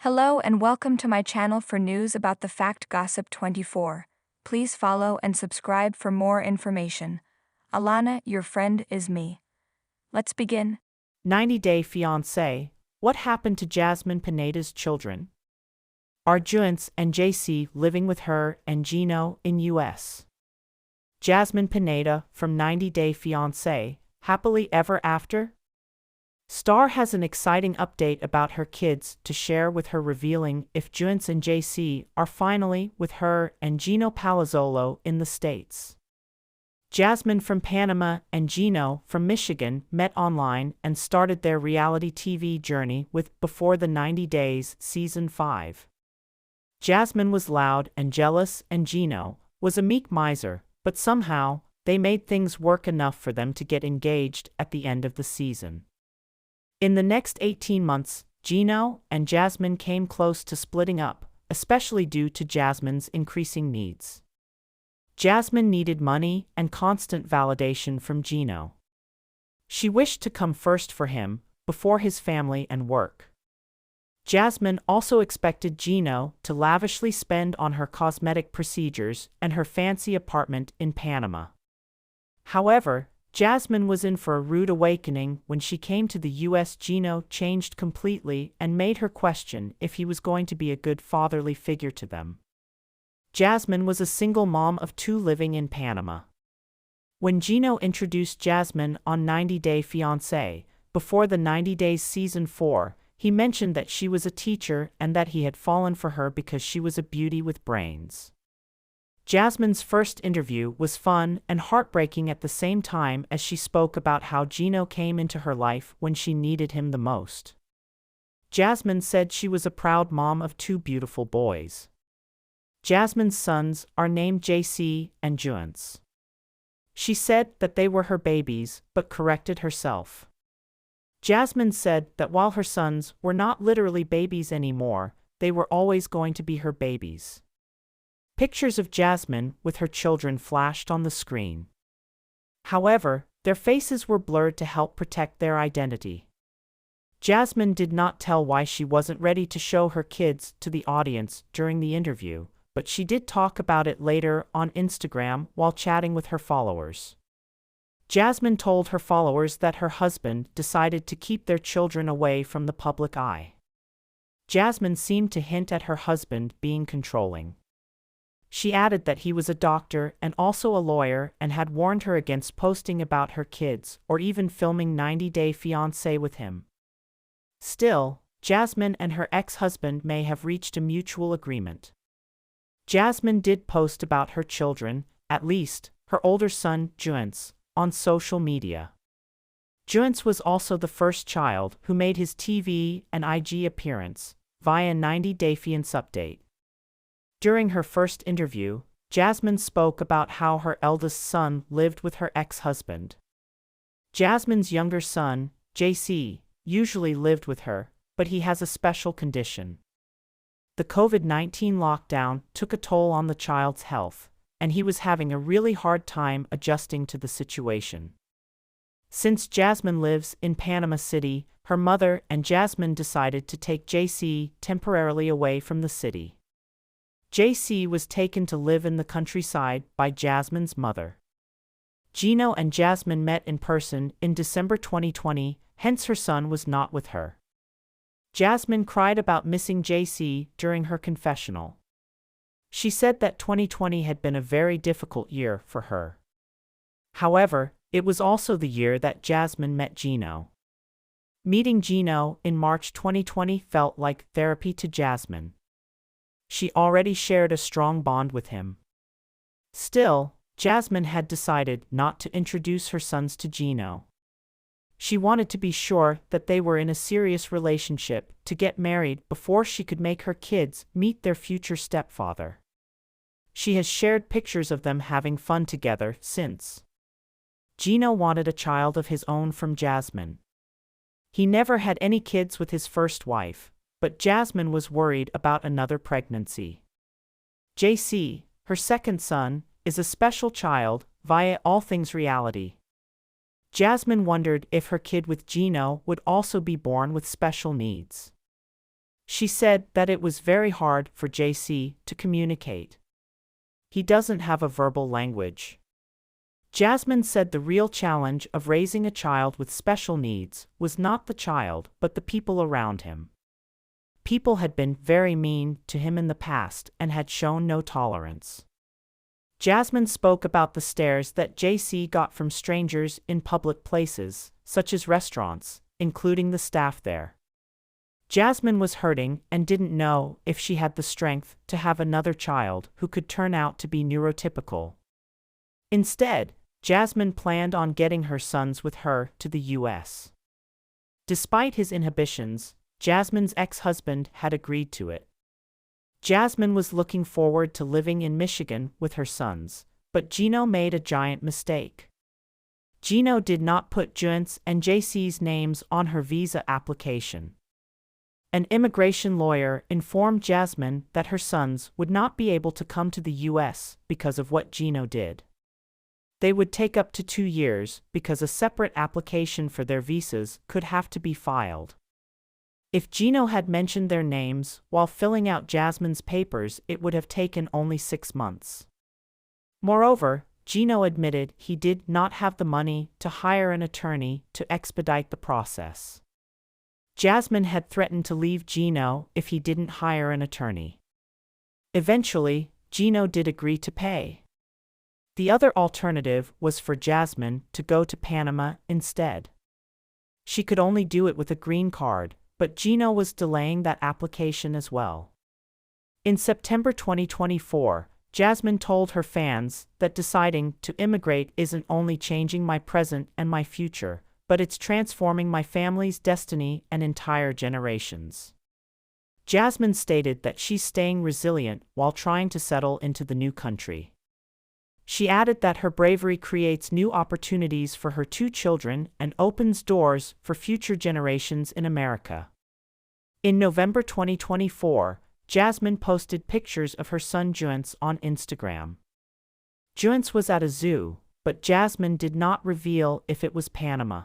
Hello and welcome to my channel for news about the Fact Gossip 24. Please follow and subscribe for more information. Alana, your friend, is me. Let's begin. 90-Day Fiancé. What happened to Jasmine Pineda's children? Are Juance and JC living with her and Gino in US? Jasmine Pineda from 90-Day Fiancé, happily ever after? Star has an exciting update about her kids to share with her, revealing if Juance and JC are finally with her and Gino Palazzolo in the States. Jasmine from Panama and Gino from Michigan met online and started their reality TV journey with Before the 90 Days Season 5. Jasmine was loud and jealous and Gino was a meek miser, but somehow, they made things work enough for them to get engaged at the end of the season. In the next 18 months, Gino and Jasmine came close to splitting up, especially due to Jasmine's increasing needs. Jasmine needed money and constant validation from Gino. She wished to come first for him, before his family and work. Jasmine also expected Gino to lavishly spend on her cosmetic procedures and her fancy apartment in Panama. However, Jasmine was in for a rude awakening when she came to the US. Gino changed completely and made her question if he was going to be a good fatherly figure to them. Jasmine was a single mom of 2 living in Panama. When Gino introduced Jasmine on 90-Day Fiancé, Before the 90 Days Season 4, he mentioned that she was a teacher and that he had fallen for her because she was a beauty with brains. Jasmine's first interview was fun and heartbreaking at the same time as she spoke about how Gino came into her life when she needed him the most. Jasmine said she was a proud mom of 2 beautiful boys. Jasmine's sons are named JC and Juance. She said that they were her babies, but corrected herself. Jasmine said that while her sons were not literally babies anymore, they were always going to be her babies. Pictures of Jasmine with her children flashed on the screen. However, their faces were blurred to help protect their identity. Jasmine did not tell why she wasn't ready to show her kids to the audience during the interview, but she did talk about it later on Instagram while chatting with her followers. Jasmine told her followers that her husband decided to keep their children away from the public eye. Jasmine seemed to hint at her husband being controlling. She added that he was a doctor and also a lawyer and had warned her against posting about her kids or even filming 90-Day Fiancé with him. Still, Jasmine and her ex-husband may have reached a mutual agreement. Jasmine did post about her children, at least her older son, Juance, on social media. Juance was also the first child who made his TV and IG appearance via 90-Day Fiancé update. During her first interview, Jasmine spoke about how her eldest son lived with her ex-husband. Jasmine's younger son, JC, usually lived with her, but he has a special condition. The COVID-19 lockdown took a toll on the child's health, and he was having a really hard time adjusting to the situation. Since Jasmine lives in Panama City, her mother and Jasmine decided to take JC temporarily away from the city. JC was taken to live in the countryside by Jasmine's mother. Gino and Jasmine met in person in December 2020, hence her son was not with her. Jasmine cried about missing JC during her confessional. She said that 2020 had been a very difficult year for her. However, it was also the year that Jasmine met Gino. Meeting Gino in March 2020 felt like therapy to Jasmine. She already shared a strong bond with him. Still, Jasmine had decided not to introduce her sons to Gino. She wanted to be sure that they were in a serious relationship to get married before she could make her kids meet their future stepfather. She has shared pictures of them having fun together since. Gino wanted a child of his own from Jasmine. He never had any kids with his first wife, but Jasmine was worried about another pregnancy. JC, her second son, is a special child via All Things Reality. Jasmine wondered if her kid with Gino would also be born with special needs. She said that it was very hard for JC to communicate. He doesn't have a verbal language. Jasmine said the real challenge of raising a child with special needs was not the child but the people around him. People had been very mean to him in the past and had shown no tolerance. Jasmine spoke about the stares that JC got from strangers in public places, such as restaurants, including the staff there. Jasmine was hurting and didn't know if she had the strength to have another child who could turn out to be neurotypical. Instead, Jasmine planned on getting her sons with her to the US. Despite his inhibitions, Jasmine's ex-husband had agreed to it. Jasmine was looking forward to living in Michigan with her sons, but Gino made a giant mistake. Gino did not put Juance and JC's names on her visa application. An immigration lawyer informed Jasmine that her sons would not be able to come to the US because of what Gino did. They would take up to 2 years because a separate application for their visas could have to be filed. If Gino had mentioned their names while filling out Jasmine's papers, it would have taken only 6 months. Moreover, Gino admitted he did not have the money to hire an attorney to expedite the process. Jasmine had threatened to leave Gino if he didn't hire an attorney. Eventually, Gino did agree to pay. The other alternative was for Jasmine to go to Panama instead. She could only do it with a green card, but Gino was delaying that application as well. In September 2024, Jasmine told her fans that deciding to immigrate isn't only changing my present and my future, but it's transforming my family's destiny and entire generations. Jasmine stated that she's staying resilient while trying to settle into the new country. She added that her bravery creates new opportunities for her 2 children and opens doors for future generations in America. In November 2024, Jasmine posted pictures of her son Juance on Instagram. Juance was at a zoo, but Jasmine did not reveal if it was Panama.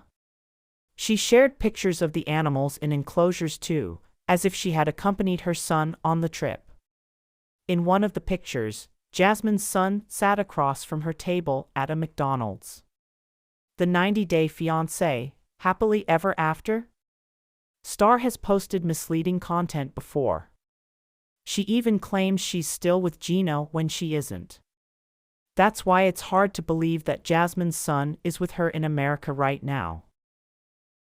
She shared pictures of the animals in enclosures too, as if she had accompanied her son on the trip. In one of the pictures, Jasmine's son sat across from her table at a McDonald's. The 90-day fiancé, happily ever after? Star has posted misleading content before. She even claims she's still with Gino when she isn't. That's why it's hard to believe that Jasmine's son is with her in America right now.